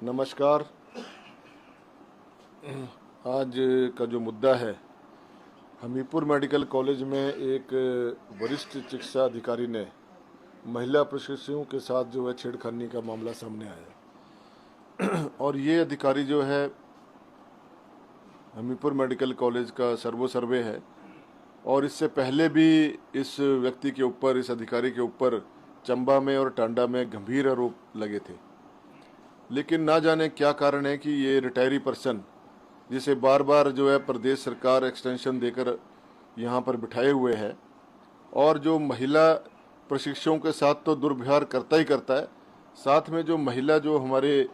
नमस्कार। आज का जो मुद्दा है, हमीरपुर मेडिकल कॉलेज में एक वरिष्ठ चिकित्सा अधिकारी ने महिला प्रशिक्षुओं के साथ जो है छेड़खानी का मामला सामने आया। और ये अधिकारी जो है हमीरपुर मेडिकल कॉलेज का सर्वे है और इससे पहले भी इस व्यक्ति के ऊपर, इस अधिकारी के ऊपर चंबा में और टांडा में गंभीर आरोप लगे थे। लेकिन ना जाने क्या कारण है कि ये रिटायरी पर्सन, जिसे बार बार जो है प्रदेश सरकार एक्सटेंशन देकर यहाँ पर बिठाए हुए है और जो महिला प्रशिक्षुओं के साथ तो दुर्व्यवहार करता ही करता है, साथ में जो महिला जो हमारे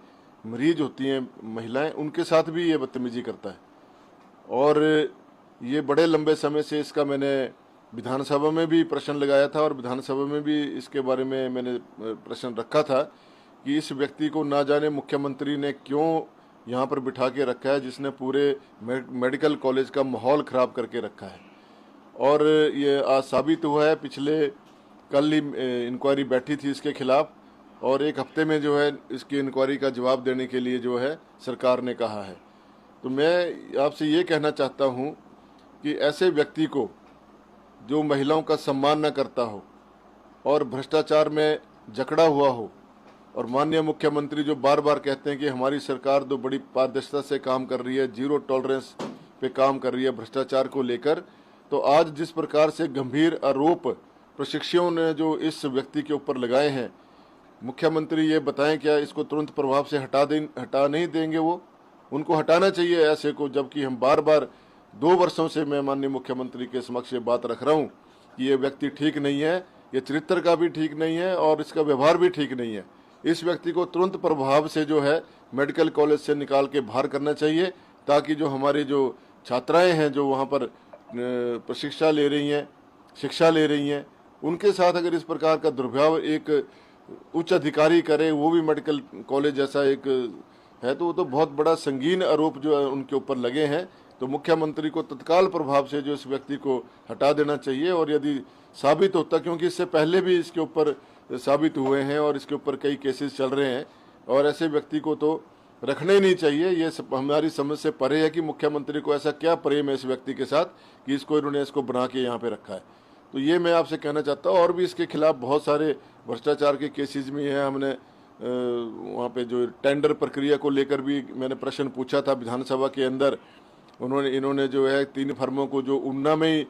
मरीज होती हैं महिलाएं, उनके साथ भी ये बदतमीजी करता है। और ये बड़े लंबे समय से इसका मैंने विधानसभा में भी प्रश्न लगाया था और विधानसभा में भी इसके बारे में मैंने प्रश्न रखा था कि इस व्यक्ति को ना जाने मुख्यमंत्री ने क्यों यहाँ पर बिठा के रखा है, जिसने पूरे मेडिकल कॉलेज का माहौल ख़राब करके रखा है। और ये आज साबित हुआ है, पिछले कल ही इंक्वायरी बैठी थी इसके खिलाफ और एक हफ्ते में जो है इसकी इंक्वायरी का जवाब देने के लिए जो है सरकार ने कहा है। तो मैं आपसे ये कहना चाहता हूँ कि ऐसे व्यक्ति को जो महिलाओं का सम्मान न करता हो और भ्रष्टाचार में जकड़ा हुआ हो, और माननीय मुख्यमंत्री जो बार बार कहते हैं कि हमारी सरकार तो बड़ी पारदर्शिता से काम कर रही है, जीरो टॉलरेंस पे काम कर रही है भ्रष्टाचार को लेकर, तो आज जिस प्रकार से गंभीर आरोप प्रशिक्षुओं ने जो इस व्यक्ति के ऊपर लगाए हैं, मुख्यमंत्री ये बताएं क्या इसको तुरंत प्रभाव से हटा नहीं देंगे? वो उनको हटाना चाहिए ऐसे को, जबकि हम बार बार 2 वर्षों से मैं माननीय मुख्यमंत्री के समक्ष ये बात रख रहा हूँ कि ये व्यक्ति ठीक नहीं है, ये चरित्र का भी ठीक नहीं है और इसका व्यवहार भी ठीक नहीं है। इस व्यक्ति को तुरंत प्रभाव से जो है मेडिकल कॉलेज से निकाल के बाहर करना चाहिए, ताकि जो हमारी जो छात्राएं हैं जो वहाँ पर प्रशिक्षा ले रही हैं, शिक्षा ले रही हैं, उनके साथ अगर इस प्रकार का दुर्व्यवहार एक उच्च अधिकारी करे, वो भी मेडिकल कॉलेज जैसा एक है, तो वो तो बहुत बड़ा संगीन आरोप जो है उनके ऊपर लगे हैं। तो मुख्यमंत्री को तत्काल प्रभाव से जो इस व्यक्ति को हटा देना चाहिए। और यदि साबित होता, क्योंकि इससे पहले भी इसके ऊपर साबित हुए हैं और इसके ऊपर कई केसेस चल रहे हैं, और ऐसे व्यक्ति को तो रखना ही नहीं चाहिए। ये हमारी समझ से परे है कि मुख्यमंत्री को ऐसा क्या प्रेम है इस व्यक्ति के साथ कि इन्होंने इसको बना के यहाँ पे रखा है। तो ये मैं आपसे कहना चाहता हूँ। और भी इसके खिलाफ बहुत सारे भ्रष्टाचार के केसेस भी हैं। हमने वहाँ पे जो टेंडर प्रक्रिया को लेकर भी मैंने प्रश्न पूछा था विधानसभा के अंदर। इन्होंने जो है 3 फर्मों को, जो ऊना में ही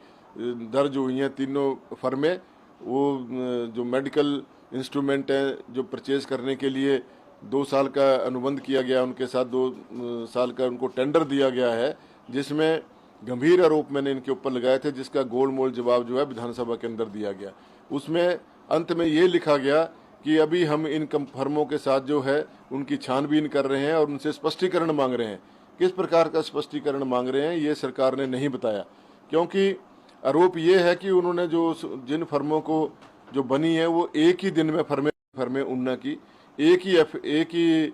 दर्ज हुई हैं तीनों फर्में, वो जो मेडिकल इंस्ट्रूमेंट हैं जो परचेज करने के लिए 2 साल का अनुबंध किया गया, उनके साथ 2 साल का उनको टेंडर दिया गया है, जिसमें गंभीर आरोप मैंने इनके ऊपर लगाए थे, जिसका गोलमोल जवाब जो है विधानसभा के अंदर दिया गया। उसमें अंत में ये लिखा गया कि अभी हम इन फर्मों के साथ जो है उनकी छानबीन कर रहे हैं और उनसे स्पष्टीकरण मांग रहे हैं। किस प्रकार का स्पष्टीकरण मांग रहे हैं ये सरकार ने नहीं बताया, क्योंकि आरोप ये है कि उन्होंने जो जिन फर्मों को जो बनी है वो एक ही दिन में फर्में ऊना की एक ही,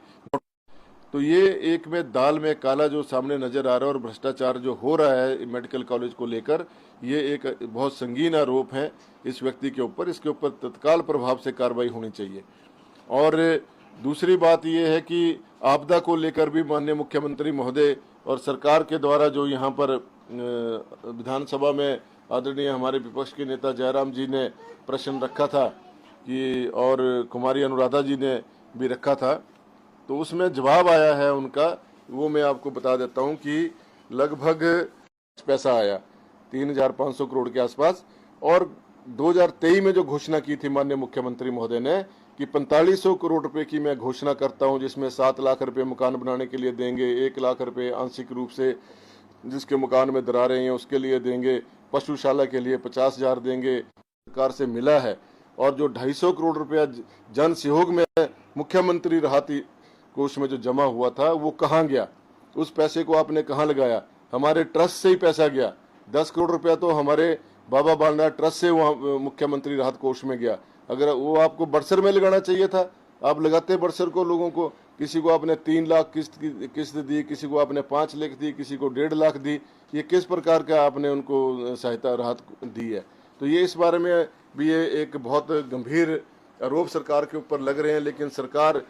तो ये एक में दाल में काला जो सामने नजर आ रहा है। और भ्रष्टाचार जो हो रहा है मेडिकल कॉलेज को लेकर, ये एक बहुत संगीन आरोप है इस व्यक्ति के ऊपर। इसके ऊपर तत्काल प्रभाव से कार्रवाई होनी चाहिए। और दूसरी बात ये है कि आपदा को लेकर भी माननीय मुख्यमंत्री महोदय और सरकार के द्वारा जो यहाँ पर विधानसभा में आदरणीय हमारे विपक्ष के नेता जयराम जी ने प्रश्न रखा था कि, और कुमारी अनुराधा जी ने भी रखा था, तो उसमें जवाब आया है उनका, वो मैं आपको बता देता हूँ कि लगभग पैसा आया 3500 करोड़ के आसपास। और 2023 में जो घोषणा की थी माननीय मुख्यमंत्री महोदय ने कि 4500 करोड़ रुपए की मैं घोषणा करता हूं, जिसमें 7 लाख रुपए मकान बनाने के लिए देंगे, 1 लाख रुपए आंशिक रूप से जिसके मकान में दरारें हैं उसके लिए देंगे, पशुशाला के लिए 50,000 देंगे, सरकार से मिला है। और जो 250 करोड़ रुपया जन सहयोग में मुख्यमंत्री राहत कोष में जो जमा हुआ था वो कहाँ गया? उस पैसे को आपने कहाँ लगाया? हमारे ट्रस्ट से ही पैसा गया। 10 करोड़ रुपया तो हमारे बाबा बालनाथ ट्रस्ट से वहाँ मुख्यमंत्री राहत कोष में गया। अगर वो आपको बरसर में लगाना चाहिए था, आप लगाते बरसर को लोगों को। किसी को आपने 3 लाख किस्त दी, किसी को आपने 5 लाख दी, किसी को 1.5 लाख दी। ये किस प्रकार का आपने उनको सहायता राहत दी है? तो ये इस बारे में भी ये एक बहुत गंभीर आरोप सरकार के ऊपर लग रहे हैं, लेकिन सरकार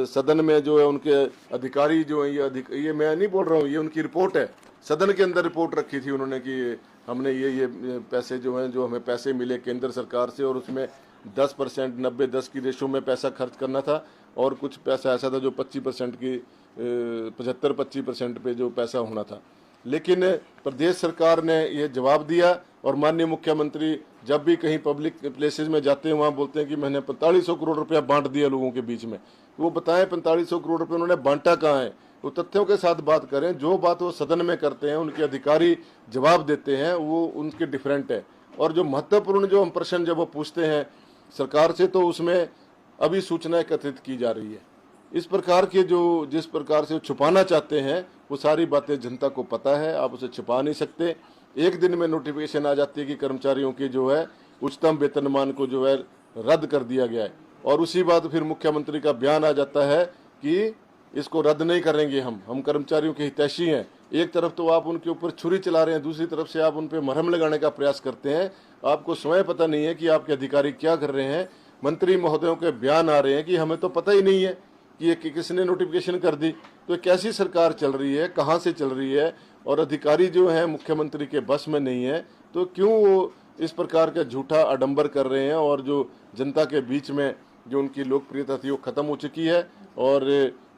सदन में जो है उनके अधिकारी जो है ये मैं नहीं बोल रहा हूँ, ये उनकी रिपोर्ट है। सदन के अंदर रिपोर्ट रखी थी उन्होंने कि हमने ये पैसे जो हैं, जो हमें पैसे मिले केंद्र सरकार से, और उसमें 10% 90-10 की रेशो में पैसा खर्च करना था, और कुछ पैसा ऐसा था जो 25% की 75-25% पे जो पैसा होना था। लेकिन प्रदेश सरकार ने ये जवाब दिया, और माननीय मुख्यमंत्री जब भी कहीं पब्लिक प्लेसेस में जाते हैं वहाँ बोलते हैं कि मैंने 4500 करोड़ रुपया बांट दिया लोगों के बीच में। वो बताएं 4500 करोड़ रुपये उन्होंने बांटा कहाँ है, वो तथ्यों के साथ बात करें। जो बात वो सदन में करते हैं, उनके अधिकारी जवाब देते हैं, वो उनके डिफरेंट है। और जो महत्वपूर्ण जो हम प्रश्न जब वो पूछते हैं सरकार से, तो उसमें अभी सूचना एकत्रित की जा रही है। इस प्रकार के जो जिस प्रकार से छुपाना चाहते हैं, वो सारी बातें जनता को पता है, आप उसे छुपा नहीं सकते। एक दिन में नोटिफिकेशन आ जाती है कि कर्मचारियों की जो है उच्चतम वेतनमान को जो है रद्द कर दिया गया है, और उसी बात फिर मुख्यमंत्री का बयान आ जाता है कि इसको रद्द नहीं करेंगे, हम कर्मचारियों के हितैषी हैं। एक तरफ तो आप उनके ऊपर छुरी चला रहे हैं, दूसरी तरफ से आप उन पर मरहम लगाने का प्रयास करते हैं। आपको स्वयं पता नहीं है कि आपके अधिकारी क्या कर रहे हैं। मंत्री महोदयों के बयान आ रहे हैं कि हमें तो पता ही नहीं है कि ये किसने नोटिफिकेशन कर दी। तो कैसी सरकार चल रही है, कहाँ से चल रही है, और अधिकारी जो हैं मुख्यमंत्री के बस में नहीं है, तो क्यों वो इस प्रकार का झूठा आडंबर कर रहे हैं। और जो जनता के बीच में जो उनकी लोकप्रियता थी वो खत्म हो चुकी है। और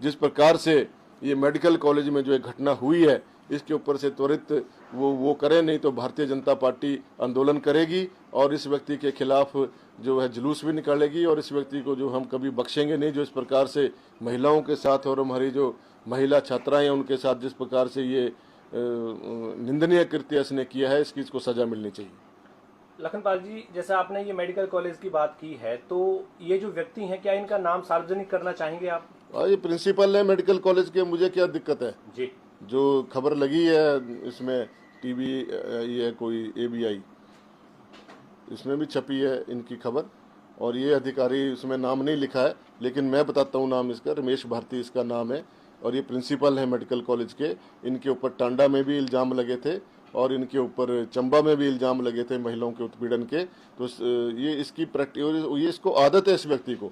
जिस प्रकार से ये मेडिकल कॉलेज में जो एक घटना हुई है, इसके ऊपर से त्वरित वो करें, नहीं तो भारतीय जनता पार्टी आंदोलन करेगी और इस व्यक्ति के खिलाफ जो है जुलूस भी निकालेगी। और इस व्यक्ति को जो हम कभी बख्शेंगे नहीं, जो इस प्रकार से महिलाओं के साथ और हमारी जो महिला छात्राएं हैं उनके साथ जिस प्रकार से ये निंदनीय कृत्य इसने किया है, इसको सजा मिलनी चाहिए। लखनपाल जी, जैसा आपने ये मेडिकल कॉलेज की बात की है, तो ये जो व्यक्ति हैं, क्या इनका नाम सार्वजनिक करना चाहेंगे आप? ये प्रिंसिपल है मेडिकल कॉलेज के, मुझे क्या दिक्कत है जी। जो खबर लगी है इसमें टीवी ये कोई ABI, इसमें भी छपी है इनकी खबर, और ये अधिकारी उसमें नाम नहीं लिखा है, लेकिन मैं बताता हूँ नाम इसका, रमेश भारती इसका नाम है, और ये प्रिंसिपल है मेडिकल कॉलेज के। इनके ऊपर टांडा में भी इल्ज़ाम लगे थे, और इनके ऊपर चंबा में भी इल्ज़ाम लगे थे महिलाओं के उत्पीड़न के। तो ये इसकी ये इसको आदत है इस व्यक्ति को,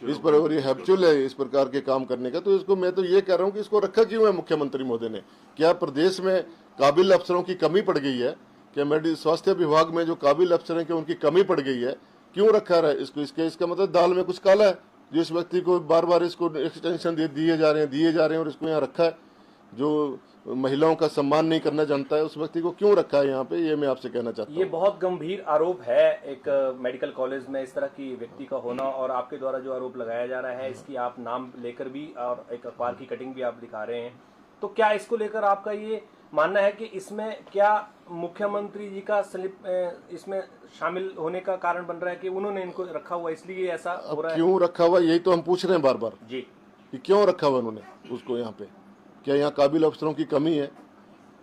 इस पर, और ये हैबिचुअल है इस प्रकार के काम करने का। तो इसको मैं तो ये कह रहा हूँ कि इसको रखा क्यों है मुख्यमंत्री महोदय ने? क्या प्रदेश में काबिल अफसरों की कमी पड़ गई है? क्या स्वास्थ्य विभाग में जो काबिल अफसर हैं, उनकी कमी पड़ गई है? क्यों रखा है इसको? इसका मतलब दाल में कुछ काला है, जो इस व्यक्ति को बार बार इसको एक्सटेंशन दिए जा रहे हैं, और इसको यहाँ रखा है। जो महिलाओं का सम्मान नहीं करना जानता है, उस व्यक्ति को क्यों रखा है यहाँ पे, ये मैं आपसे कहना चाहता हूँ। ये बहुत गंभीर आरोप है एक मेडिकल कॉलेज में इस तरह की व्यक्ति का होना, और आपके द्वारा जो आरोप लगाया जा रहा है इसकी आप नाम लेकर भी और एक अखबार की कटिंग भी आप दिखा रहे हैं। तो क्या इसको लेकर आपका ये मानना है कि इसमें क्या मुख्यमंत्री जी का स्लिप इसमें शामिल होने का कारण बन रहा है कि उन्होंने इनको रखा हुआ, इसलिए ऐसा हो रहा है? क्यों रखा हुआ, यही तो हम पूछ रहे हैं बार बार जी, कि क्यों रखा हुआ उन्होंने उसको यहाँ पे? क्या यहाँ काबिल अफसरों की कमी है?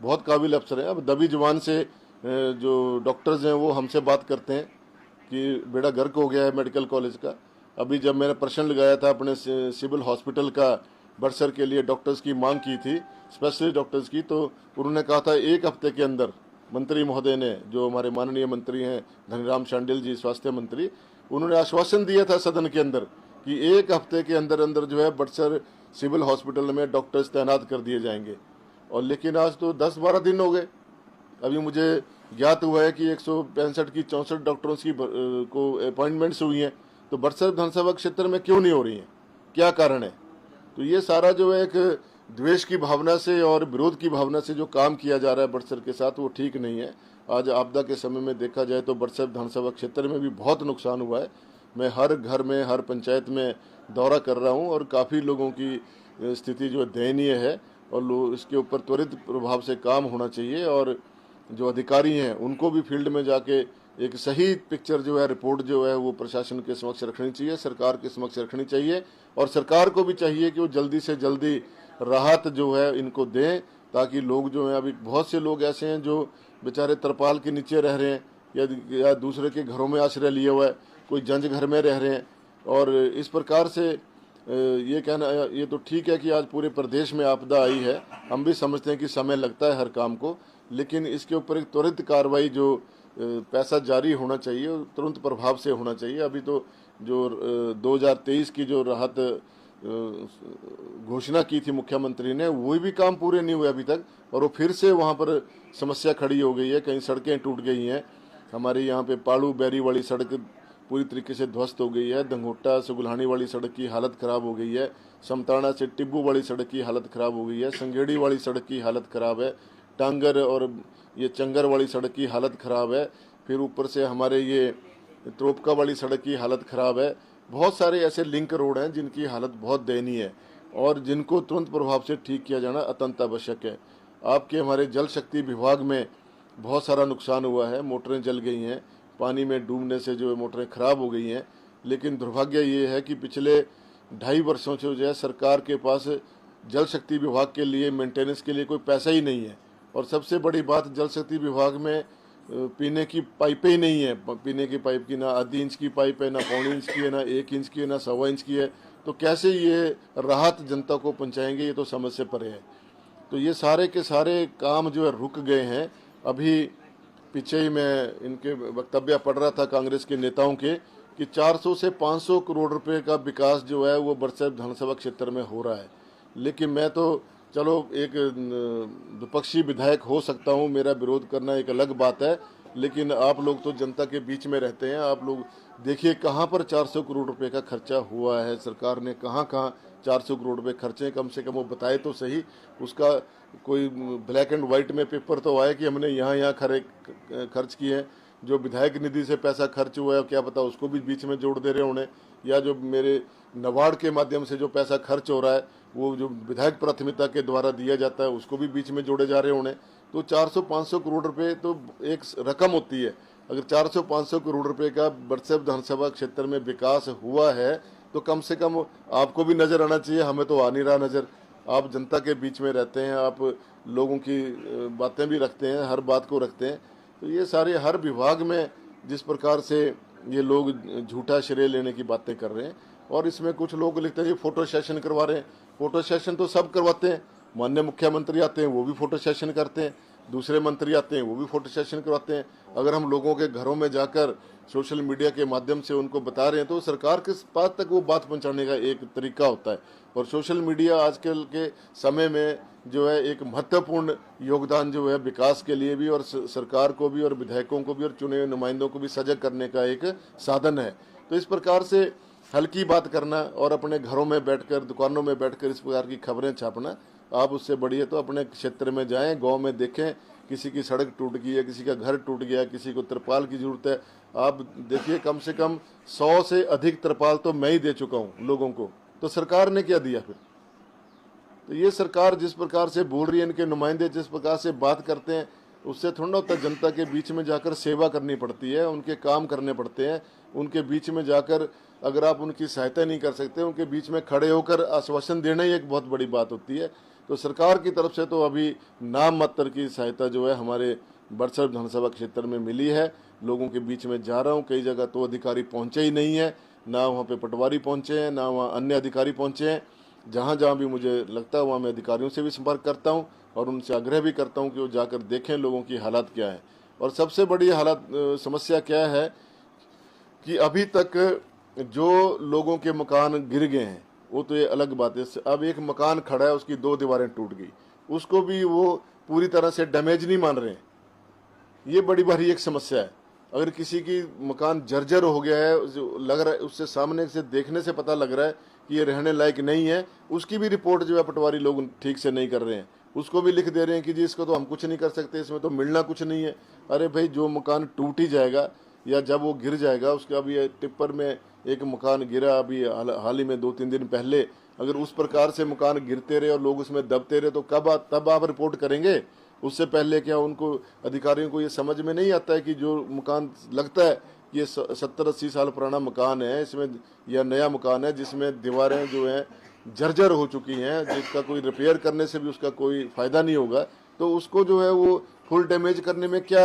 बहुत काबिल अफसर हैं। अब दबी जुबान से जो डॉक्टर्स हैं वो हमसे बात करते हैं कि बेड़ा गर्क हो गया है मेडिकल कॉलेज का। अभी जब मैंने प्रश्न लगाया था अपने सिविल हॉस्पिटल का बरसर के लिए डॉक्टर्स की मांग की थी, स्पेशलिस्ट डॉक्टर्स की, तो उन्होंने कहा था 1 हफ्ते के अंदर मंत्री महोदय ने, जो हमारे माननीय मंत्री हैं धनीराम शांडिल जी स्वास्थ्य मंत्री, उन्होंने आश्वासन दिया था सदन के अंदर कि 1 हफ्ते के अंदर अंदर जो है बरसर सिविल हॉस्पिटल में डॉक्टर्स तैनात कर दिए जाएंगे। और लेकिन आज तो 10-12 दिन हो गए। अभी मुझे ज्ञात हुआ है कि 165 की 64 डॉक्टरों की को अपॉइंटमेंट्स हुई हैं, तो बरसर विधानसभा क्षेत्र में क्यों नहीं हो रही हैं? क्या कारण है? तो ये सारा जो है एक द्वेष की भावना से और विरोध की भावना से जो काम किया जा रहा है बरसर के साथ, वो ठीक नहीं है। आज आपदा के समय में देखा जाए तो बरसर विधानसभा क्षेत्र में भी बहुत नुकसान हुआ है। मैं हर घर में, हर पंचायत में दौरा कर रहा हूं, और काफ़ी लोगों की स्थिति जो दयनीय है, और लोग इसके ऊपर त्वरित प्रभाव से काम होना चाहिए। और जो अधिकारी हैं उनको भी फील्ड में जाके एक सही पिक्चर जो है, रिपोर्ट जो है, वो प्रशासन के समक्ष रखनी चाहिए, सरकार के समक्ष रखनी चाहिए। और सरकार को भी चाहिए कि वो जल्दी से जल्दी राहत जो है इनको दें, ताकि लोग जो हैं, अभी बहुत से लोग ऐसे हैं जो बेचारे तरपाल के नीचे रह रहे हैं या दूसरे के घरों में आश्रय लिए हुआ है, कोई जंज घर में रह रहे हैं। और इस प्रकार से ये कहना, ये तो ठीक है कि आज पूरे प्रदेश में आपदा आई है, हम भी समझते हैं कि समय लगता है हर काम को, लेकिन इसके ऊपर एक त्वरित कार्रवाई, जो पैसा जारी होना चाहिए तुरंत प्रभाव से होना चाहिए। अभी तो जो 2023 की जो राहत घोषणा की थी मुख्यमंत्री ने, वो भी काम पूरे नहीं हुए अभी तक, और वो फिर से वहाँ पर समस्या खड़ी हो गई है। कहीं सड़कें टूट गई हैं, हमारे यहाँ पे पाड़ू बैरी वाली सड़क पूरी तरीके से ध्वस्त हो गई है, दंगोटा से गुल्हानी वाली सड़क की हालत ख़राब हो गई है, समताड़ा से टिब्बू वाली सड़क की हालत ख़राब हो गई है, संगेड़ी वाली सड़क की हालत ख़राब है, टांगर और ये चंगर वाली सड़क की हालत ख़राब है, फिर ऊपर से हमारे ये त्रोपका वाली सड़क की हालत ख़राब है। बहुत सारे ऐसे लिंक रोड हैं जिनकी हालत बहुत दयनीय है और जिनको तुरंत प्रभाव से ठीक किया जाना अत्यंत आवश्यक है। आपके हमारे जल शक्ति विभाग में बहुत सारा नुकसान हुआ है, मोटरें जल गई हैं, पानी में डूबने से जो मोटरें ख़राब हो गई हैं। लेकिन दुर्भाग्य ये है कि पिछले 2.5 वर्षों से जो है सरकार के पास जल शक्ति विभाग के लिए मेंटेनेंस के लिए कोई पैसा ही नहीं है। और सबसे बड़ी बात, जल शक्ति विभाग में पीने की पाइपें ही नहीं है। पीने की पाइप की ना आधी इंच की पाइप है, ना पौनी इंच की है, ना 1 इंच की है, ना 1.25 इंच की है। तो कैसे ये राहत जनता को पहुंचाएंगे, ये तो समझ से परे है। तो ये सारे के सारे काम जो है रुक गए हैं। अभी पीछे ही मैं इनके वक्तव्य पढ़ रहा था कांग्रेस के नेताओं के कि 400 से 500 करोड़ रुपए का विकास जो है वो बरसठ विधानसभा क्षेत्र में हो रहा है। लेकिन मैं तो चलो एक विपक्षी विधायक हो सकता हूं, मेरा विरोध करना एक अलग बात है, लेकिन आप लोग तो जनता के बीच में रहते हैं। आप लोग देखिए कहां पर 400 करोड़ रुपए का खर्चा हुआ है, सरकार ने कहां कहां 400 करोड़ रुपए खर्चे, कम से कम वो बताए तो सही। उसका कोई ब्लैक एंड व्हाइट में पेपर तो आए कि हमने यहाँ खर्च किए हैं। जो विधायक निधि से पैसा खर्च हुआ है क्या पता उसको भी बीच में जोड़ दे रहे होने, या जो मेरे नबार्ड के माध्यम से जो पैसा खर्च हो रहा है वो जो विधायक प्राथमिकता के द्वारा दिया जाता है उसको भी बीच में जोड़े जा रहे होने। तो 400-500 करोड़ रुपए तो एक रकम होती है। अगर 400-500 करोड़ रुपए का बरसठ विधानसभा क्षेत्र में विकास हुआ है तो कम से कम आपको भी नजर आना चाहिए। हमें तो आ नहीं रहा नजर। आप जनता के बीच में रहते हैं, आप लोगों की बातें भी रखते हैं, हर बात को रखते हैं। तो ये सारे हर विभाग में जिस प्रकार से ये लोग झूठा श्रेय लेने की बातें कर रहे हैं, और इसमें कुछ लोग लिखते हैं जी फोटो सेशन करवा रहे हैं। फोटो सेशन तो सब करवाते हैं, माननीय मुख्यमंत्री आते हैं वो भी फोटो सेशन करते हैं, दूसरे मंत्री आते हैं वो भी फोटो सेशन करवाते हैं। अगर हम लोगों के घरों में जाकर सोशल मीडिया के माध्यम से उनको बता रहे हैं तो सरकार के पास तक वो बात पहुंचाने का एक तरीका होता है। और सोशल मीडिया आजकल के समय में जो है एक महत्वपूर्ण योगदान जो है विकास के लिए भी, और सरकार को भी, और विधायकों को भी, और चुने हुए नुमाइंदों को भी सजग करने का एक साधन है। तो इस प्रकार से हल्की बात करना और अपने घरों में बैठकर, दुकानों में बैठकर इस प्रकार की खबरें छापना, आप उससे बढ़िया तो अपने क्षेत्र में जाएं, गांव में देखें किसी की सड़क टूट गई है, किसी का घर टूट गया, किसी को तिरपाल की जरूरत है। आप देखिए कम से कम 100 से अधिक तिरपाल तो मैं ही दे चुका हूँ लोगों को। तो सरकार ने क्या दिया फिर? तो ये सरकार जिस प्रकार से बोल रही है, इनके नुमाइंदे जिस प्रकार से बात करते हैं, उससे थोड़ा होता है। जनता के बीच में जाकर सेवा करनी पड़ती है, उनके काम करने पड़ते हैं। उनके बीच में जाकर अगर आप उनकी सहायता नहीं कर सकते, उनके बीच में खड़े होकर आश्वासन देना ही एक बहुत बड़ी बात होती है। तो सरकार की तरफ से तो अभी नाम मात्र की सहायता जो है हमारे बरसठ विधानसभा क्षेत्र में मिली है। लोगों के बीच में जा रहा हूँ, कई जगह तो अधिकारी पहुँचे ही नहीं है, ना वहाँ पे पटवारी पहुँचे हैं, ना वहाँ अन्य अधिकारी पहुँचे हैं। जहाँ जहाँ भी मुझे लगता है वहाँ मैं अधिकारियों से भी संपर्क करता हूँ और उनसे आग्रह भी करता हूँ कि वो जाकर देखें लोगों की हालात क्या है। और सबसे बड़ी हालात समस्या क्या है कि अभी तक जो लोगों के मकान गिर गए हैं वो तो ये अलग बात है। अब एक मकान खड़ा है, उसकी 2 दीवारें टूट गई, उसको भी वो पूरी तरह से डैमेज नहीं मान रहे हैं। ये बड़ी भारी एक समस्या है। अगर किसी की मकान जर्जर हो गया है, लग रहा है उससे सामने से देखने से पता लग रहा है कि ये रहने लायक नहीं है, उसकी भी रिपोर्ट जो है पटवारी लोग ठीक से नहीं कर रहे हैं। उसको भी लिख दे रहे हैं कि जी इसको तो हम कुछ नहीं कर सकते, इसमें तो मिलना कुछ नहीं है। अरे भाई, जो मकान टूट ही जाएगा या जब वो गिर जाएगा, उसका अभी टिप्पर में एक मकान गिरा अभी हाल ही में 2-3 दिन पहले, अगर उस प्रकार से मकान गिरते रहे और लोग उसमें दबते रहे तो तब आप रिपोर्ट करेंगे? उससे पहले क्या उनको अधिकारियों को ये समझ में नहीं आता है कि जो मकान लगता है ये 70-80 साल पुराना मकान है, इसमें या नया मकान है जिसमें दीवारें जो हैं जर्जर हो चुकी हैं, जिसका कोई रिपेयर करने से भी उसका कोई फ़ायदा नहीं होगा, तो उसको जो है वो फुल डैमेज करने में क्या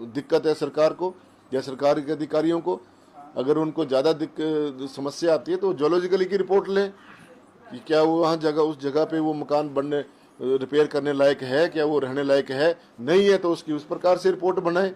दिक्कत है सरकार को या सरकार के अधिकारियों को? अगर उनको ज़्यादा समस्या आती है तो ज्योलॉजिकली की रिपोर्ट लें कि क्या वो वहाँ उस जगह पे वो मकान बनने रिपेयर करने लायक है, क्या वो रहने लायक है। नहीं है तो उसकी उस प्रकार से रिपोर्ट बनाए।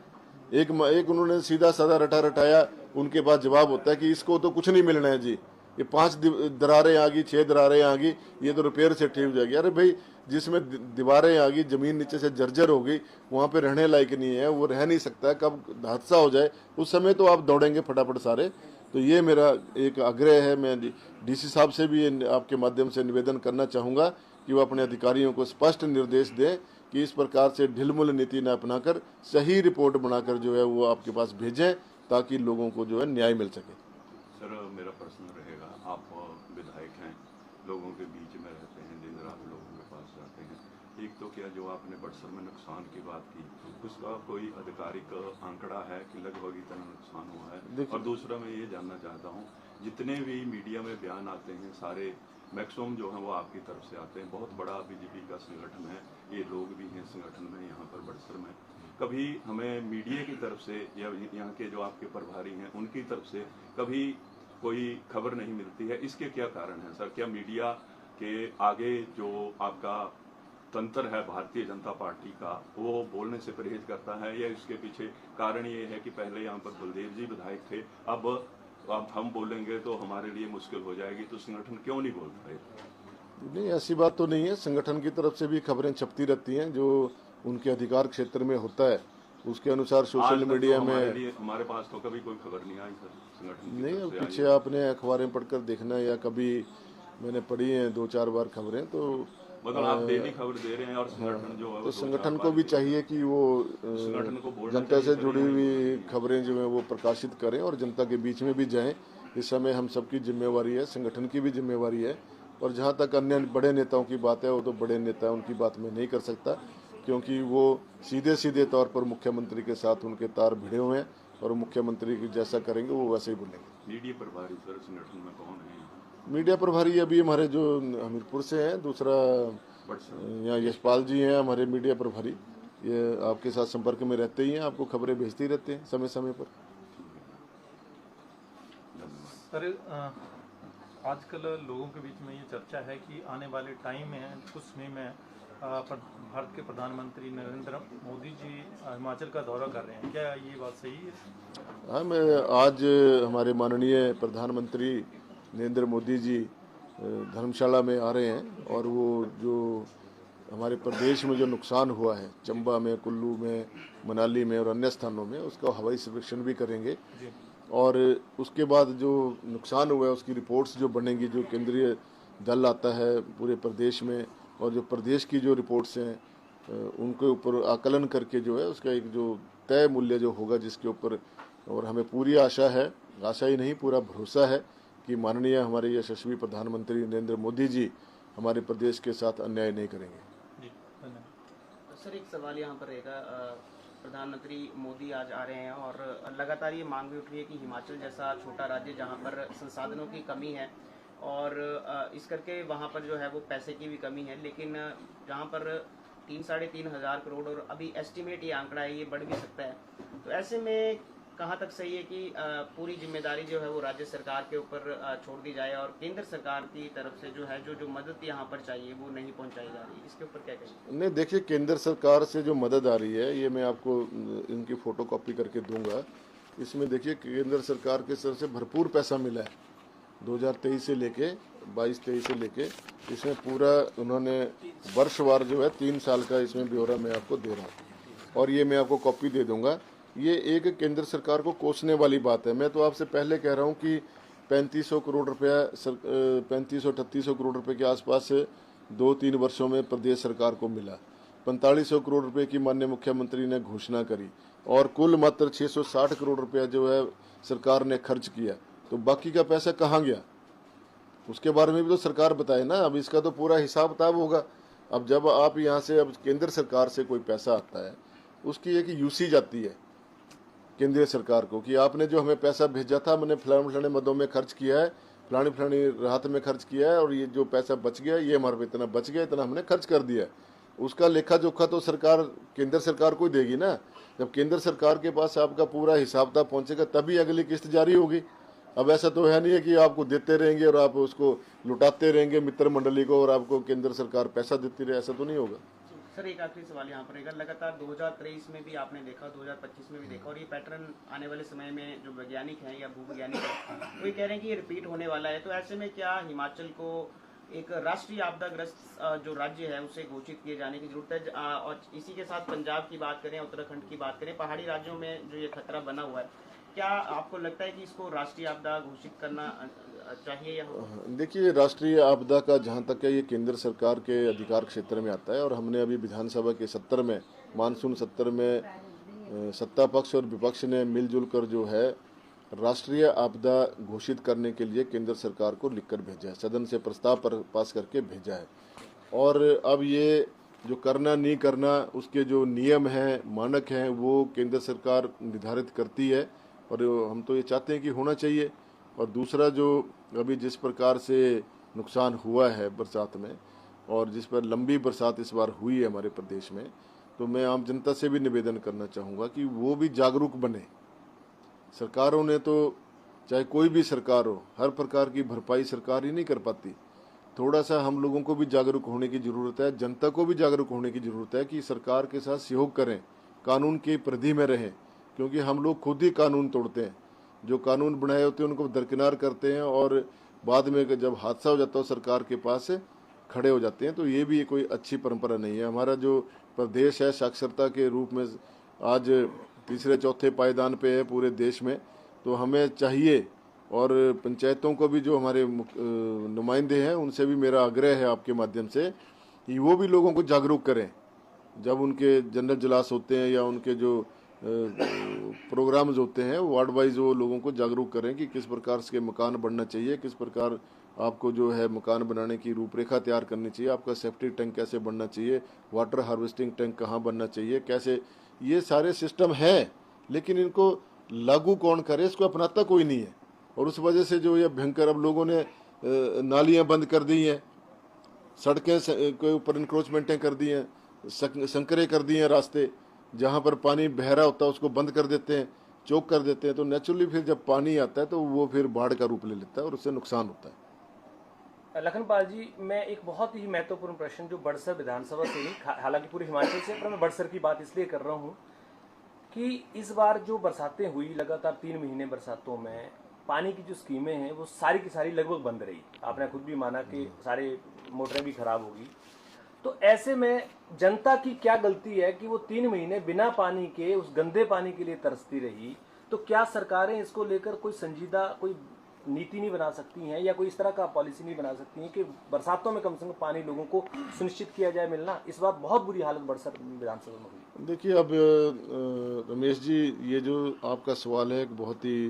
एक उन्होंने सीधा साधा रटाया, उनके पास जवाब होता है कि इसको तो कुछ नहीं मिलना है जी, ये 5 दरारें आ गई, 6 दरारें आ गई, ये तो रिपेयर से ठीक हो जाएगी। अरे भाई, जिसमें दीवारें आ गई, जमीन नीचे से जर्जर हो गई, वहाँ पे रहने लायक नहीं है, वो रह नहीं सकता है, कब हादसा हो जाए उस समय तो आप दौड़ेंगे फटाफट सारे। तो ये मेरा एक आग्रह है। मैं डीसी साहब से भी आपके माध्यम से निवेदन करना चाहूँगा कि वो अपने अधिकारियों को स्पष्ट निर्देश दें कि इस प्रकार से ढिलमुल नीति न अपनाकर सही रिपोर्ट बनाकर जो है वो आपके पास भेजें, ताकि लोगों को जो है न्याय मिल सके। सर, मेरा प्रश्न रहेगा, आप विधायक हैं, लोगों के बीच में रहते हैं, दिन रात लोगों के पास जाते हैं। एक तो क्या जो आपने बड़सर में नुकसान की बात की, उसका कोई आधिकारिक आंकड़ा है कि लगभग इतना नुकसान हुआ है? और दूसरा मैं ये जानना चाहता हूँ, जितने भी मीडिया में बयान आते हैं सारे मैक्सिमम जो है वो आपकी तरफ से आते हैं। बहुत बड़ा बीजेपी का संगठन है, ये लोग भी हैं संगठन में यहाँ पर बड़सर में। कभी हमें मीडिया की तरफ से या यहाँ के जो आपके प्रभारी हैं उनकी तरफ से कभी कोई खबर नहीं मिलती है, इसके क्या कारण है सर? क्या मीडिया के आगे जो आपका तंत्र है भारतीय जनता पार्टी का, वो बोलने से परहेज करता है, या इसके पीछे कारण ये है कि पहले यहाँ पर बलदेव जी विधायक थे, अब हम बोलेंगे तो हमारे लिए मुश्किल हो जाएगी, तो संगठन क्यों नहीं बोल रहे? नहीं, ऐसी बात तो नहीं है। संगठन की तरफ से भी खबरें छपती रहती हैं, जो उनके अधिकार क्षेत्र में होता है उसके अनुसार सोशल मीडिया में। हमारे पास तो कभी कोई खबर नहीं आई सर संगठन नहीं, अब पीछे आपने अखबारें पढ़कर देखना, या कभी मैंने पढ़ी हैं 2-4 बार खबरें, तो मतलब आप डेली खबर दे रहे हैं। और संगठन जो है तो संगठन को भी चाहिए कि वो जनता से जुड़ी हुई खबरें जो है वो प्रकाशित करें और जनता के बीच में भी जाएं। इस समय हम सबकी जिम्मेवारी है, संगठन की भी जिम्मेवारी है। और जहाँ तक अन्य बड़े नेताओं की बात है, वो तो बड़े नेता, उनकी बात में नहीं कर सकता, क्योंकि वो सीधे तौर पर मुख्यमंत्री के साथ उनके तार भिड़े हुए हैं, और मुख्यमंत्री जैसा करेंगे वो वैसे ही बोलेंगे। मीडिया प्रभारी सर संगठन में कौन है? मीडिया प्रभारी अभी हमारे जो हमीरपुर से हैं, दूसरा यहाँ यशपाल जी हैं हमारे मीडिया प्रभारी, ये आपके साथ संपर्क में रहते ही हैं, आपको खबरें भेजते ही रहते हैं समय समय पर। सर, आजकल लोगों के बीच में ये चर्चा है कि आने वाले टाइम में कुछ समय में भारत के प्रधानमंत्री नरेंद्र मोदी जी हिमाचल का दौरा कर रहे हैं, क्या ये बात सही है? हाँ, मैं आज हमारे माननीय प्रधानमंत्री नरेंद्र मोदी जी धर्मशाला में आ रहे हैं, और वो जो हमारे प्रदेश में जो नुकसान हुआ है, चंबा में, कुल्लू में, मनाली में और अन्य स्थानों में, उसका हवाई सर्वेक्षण भी करेंगे। और उसके बाद जो नुकसान हुआ है उसकी रिपोर्ट्स जो बनेंगी, जो केंद्रीय दल आता है पूरे प्रदेश में, और जो प्रदेश की जो रिपोर्ट्स हैं उनके ऊपर आकलन करके जो है उसका एक जो तय मूल्य जो होगा जिसके ऊपर, और हमें पूरी आशा है, आशा ही नहीं पूरा भरोसा है कि माननीय हमारे यशस्वी प्रधानमंत्री नरेंद्र मोदी जी हमारे प्रदेश के साथ अन्याय नहीं करेंगे। जी, धन्यवाद। सर, एक सवाल यहाँ पर रहेगा, प्रधानमंत्री मोदी आज आ रहे हैं और लगातार ये मांग भी उठ रही है कि हिमाचल जैसा छोटा राज्य जहाँ पर संसाधनों की कमी है और इस करके वहाँ पर जो है वो पैसे की भी कमी है, लेकिन जहाँ पर 3-3.5 हज़ार करोड़, और अभी एस्टिमेट ये आंकड़ा है, ये बढ़ भी सकता है, तो ऐसे में कहाँ तक सही है कि पूरी जिम्मेदारी जो है वो राज्य सरकार के ऊपर छोड़ दी जाए और केंद्र सरकार की तरफ से जो है जो मदद यहाँ पर चाहिए वो नहीं पहुँचाई जा रही है, इसके ऊपर क्या कहेंगे? नहीं, देखिए, केंद्र सरकार से जो मदद आ रही है, ये मैं आपको इनकी फोटो कॉपी करके दूंगा। इसमें देखिए केंद्र सरकार के तरफ से भरपूर पैसा मिला है 2023 से लेके 22-23 से लेके, इसमें पूरा उन्होंने वर्षवार जो है 3 साल का इसमें ब्यौरा मैं आपको दे रहा हूँ, और ये मैं आपको कॉपी दे दूंगा। ये एक केंद्र सरकार को कोसने वाली बात है। मैं तो आपसे पहले कह रहा हूँ कि 3500 करोड़ रुपया 3500-3800 करोड़ रुपए के आसपास 2-3 वर्षों में प्रदेश सरकार को मिला। 4500 करोड़ रुपए की माननीय मुख्यमंत्री ने घोषणा करी, और कुल मात्र 660 करोड़ रुपया जो है सरकार ने खर्च किया। तो बाकी का पैसा कहाँ गया, उसके बारे में भी तो सरकार बताए ना। अब इसका तो पूरा हिसाब किताब होगा। अब जब आप यहाँ से, अब केंद्र सरकार से कोई पैसा आता है, उसकी एक यूसेज आती है केंद्रीय सरकार को कि आपने जो हमें पैसा भेजा था, मैंने फलाने मदों में खर्च किया है, फलानी राहत में खर्च किया है, और ये जो पैसा बच गया, ये हमारे पे इतना बच गया, इतना हमने खर्च कर दिया। उसका लेखा जोखा तो सरकार केंद्र सरकार को देगी ना। जब केंद्र सरकार के पास आपका पूरा हिसाब किताब पहुंचेगा तभी अगली किस्त जारी होगी। अब ऐसा तो है नहीं है कि आपको देते रहेंगे और आप उसको लुटाते रहेंगे मित्र मंडली को, और आपको केंद्र सरकार पैसा देती रहे, ऐसा तो नहीं होगा। सर एक आखिरी सवाल यहाँ पर रहेगा, लगातार 2023 में भी आपने देखा, 2025 में भी देखा, और ये पैटर्न आने वाले समय में जो वैज्ञानिक हैं या भूवैज्ञानिक हैं वो ये कह रहे हैं कि ये रिपीट होने वाला है। तो ऐसे में क्या हिमाचल को एक राष्ट्रीय आपदाग्रस्त जो राज्य है उसे घोषित किए जाने की जरूरत है? और इसी के साथ पंजाब की बात करें, उत्तराखंड की बात करें, पहाड़ी राज्यों में जो ये खतरा बना हुआ है, क्या आपको लगता है कि इसको राष्ट्रीय आपदा घोषित करना चाहिए या होगा? देखिए, राष्ट्रीय आपदा का जहाँ तक है ये केंद्र सरकार के अधिकार क्षेत्र में आता है, और हमने अभी विधानसभा के सत्र में, मानसून सत्र में सत्ता पक्ष और विपक्ष ने मिलजुल कर जो है राष्ट्रीय आपदा घोषित करने के लिए केंद्र सरकार को लिखकर भेजा है, सदन से प्रस्ताव पर पास करके भेजा है। और अब ये जो करना नहीं करना, उसके जो नियम हैं, मानक हैं, वो केंद्र सरकार निर्धारित करती है, और हम तो ये चाहते हैं कि होना चाहिए। और दूसरा, जो अभी जिस प्रकार से नुकसान हुआ है बरसात में, और जिस पर लंबी बरसात इस बार हुई है हमारे प्रदेश में, तो मैं आम जनता से भी निवेदन करना चाहूँगा कि वो भी जागरूक बने। सरकारों ने तो, चाहे कोई भी सरकार हो, हर प्रकार की भरपाई सरकार ही नहीं कर पाती। थोड़ा सा हम लोगों को भी जागरूक होने की ज़रूरत है, जनता को भी जागरूक होने की ज़रूरत है कि सरकार के साथ सहयोग करें, कानून की परिधि में रहें, क्योंकि हम लोग खुद ही कानून तोड़ते हैं। जो कानून बनाए होते हैं उनको दरकिनार करते हैं, और बाद में जब हादसा हो जाता है सरकार के पास खड़े हो जाते हैं। तो ये भी कोई अच्छी परंपरा नहीं है। हमारा जो प्रदेश है साक्षरता के रूप में आज तीसरे चौथे पायदान पे है पूरे देश में, तो हमें चाहिए, और पंचायतों को भी, जो हमारे नुमाइंदे हैं, उनसे भी मेरा आग्रह है आपके माध्यम से कि वो भी लोगों को जागरूक करें। जब उनके जनरल इजलास होते हैं या उनके जो प्रोग्राम्स होते हैं, वार्ड वाइज वो लोगों को जागरूक करें कि किस प्रकार से मकान बनना चाहिए, किस प्रकार आपको जो है मकान बनाने की रूपरेखा तैयार करनी चाहिए, आपका सेफ्टी टैंक कैसे बनना चाहिए, वाटर हार्वेस्टिंग टैंक कहाँ बनना चाहिए, कैसे, ये सारे सिस्टम हैं, लेकिन इनको लागू कौन करे, इसको अपनाता कोई नहीं है। और उस वजह से जो ये भयंकर, अब लोगों ने नालियाँ बंद कर दी हैं, सड़कें के ऊपर इंक्रोचमेंटें कर दी हैं, संकरे कर दिए हैं, रास्ते जहाँ पर पानी बह रहा होता है उसको बंद कर देते हैं, चौक कर देते हैं। तो नेचुरली फिर जब पानी आता है तो वो फिर बाढ़ का रूप ले लेता है और उससे नुकसान होता है। लखनपाल जी, मैं एक बहुत ही महत्वपूर्ण प्रश्न जो बड़सर विधानसभा से नहीं, हालांकि पूरे हिमाचल से, पर मैं बड़सर की बात इसलिए कर रहा हूँ कि इस बार जो बरसातें हुई, लगातार 3 महीने बरसातों में पानी की जो स्कीमें हैं वो सारी की सारी लगभग बंद रही। आपने खुद भी माना कि सारे मोटरें भी खराब होगी। तो ऐसे में जनता की क्या गलती है कि वो 3 महीने बिना पानी के उस गंदे पानी के लिए तरसती रही? तो क्या सरकारें इसको लेकर कोई संजीदा कोई नीति नहीं बना सकती हैं, या कोई इस तरह का पॉलिसी नहीं बना सकती हैं कि बरसातों में कम से कम पानी लोगों को सुनिश्चित किया जाए मिलना? इस बार बहुत बुरी हालत बड़सर विधानसभा में हुई। देखिए, अब रमेश जी, ये जो आपका सवाल है एक बहुत ही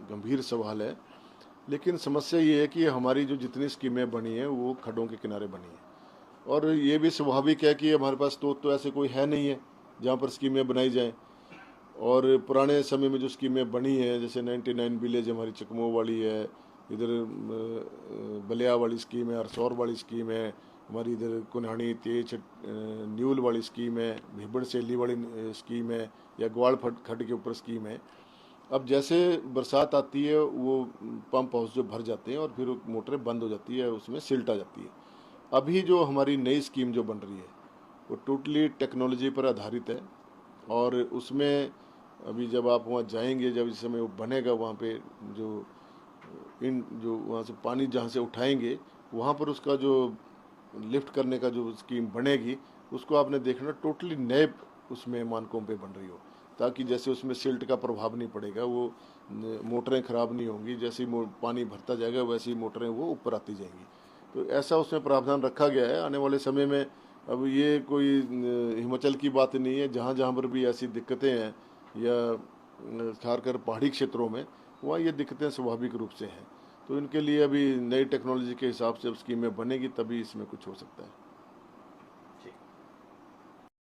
गंभीर सवाल है, लेकिन समस्या ये है कि हमारी जो जितनी स्कीमें बनी हैं वो खड्डों के किनारे बनी हैं, और ये भी स्वाभाविक है कि हमारे पास तो ऐसे कोई है नहीं है जहाँ पर स्कीमें बनाई जाएं। और पुराने समय में जो स्कीमें बनी हैं, जैसे 99 विलेज हमारी चकमो वाली है, इधर बलिया वाली स्कीम है, अरसौर वाली स्कीम है, हमारी इधर कुन्हानी तेज न्यूल वाली स्कीम है, भिबड़ सैली वाली स्कीम है, या ग्वाल खड्ड के ऊपर स्कीम है। अब जैसे बरसात आती है वो पंप हाउस जो भर जाते हैं और फिर मोटरें बंद हो जाती है, उसमें सिल्ट आ जाती है। अभी जो हमारी नई स्कीम जो बन रही है वो टोटली टेक्नोलॉजी पर आधारित है, और उसमें अभी जब आप वहाँ जाएंगे, जब इस समय वो बनेगा, वहाँ पे जो वहाँ से पानी जहाँ से उठाएंगे वहाँ पर उसका जो लिफ्ट करने का जो स्कीम बनेगी, उसको आपने देखना टोटली नए उसमें मानकों पे बन रही हो, ताकि जैसे उसमें सिल्ट का प्रभाव नहीं पड़ेगा, वो मोटरें ख़राब नहीं होंगी, जैसे पानी भरता जाएगा वैसी मोटरें वो ऊपर आती जाएंगी। तो ऐसा उसमें प्रावधान रखा गया है आने वाले समय में। अब ये कोई हिमाचल की बात नहीं है, जहाँ जहाँ पर भी ऐसी दिक्कतें हैं, या खासकर पहाड़ी क्षेत्रों में, वहाँ ये दिक्कतें स्वाभाविक रूप से हैं। तो इनके लिए अभी नई टेक्नोलॉजी के हिसाब से स्कीमें बनेगी, तभी इसमें कुछ हो सकता है।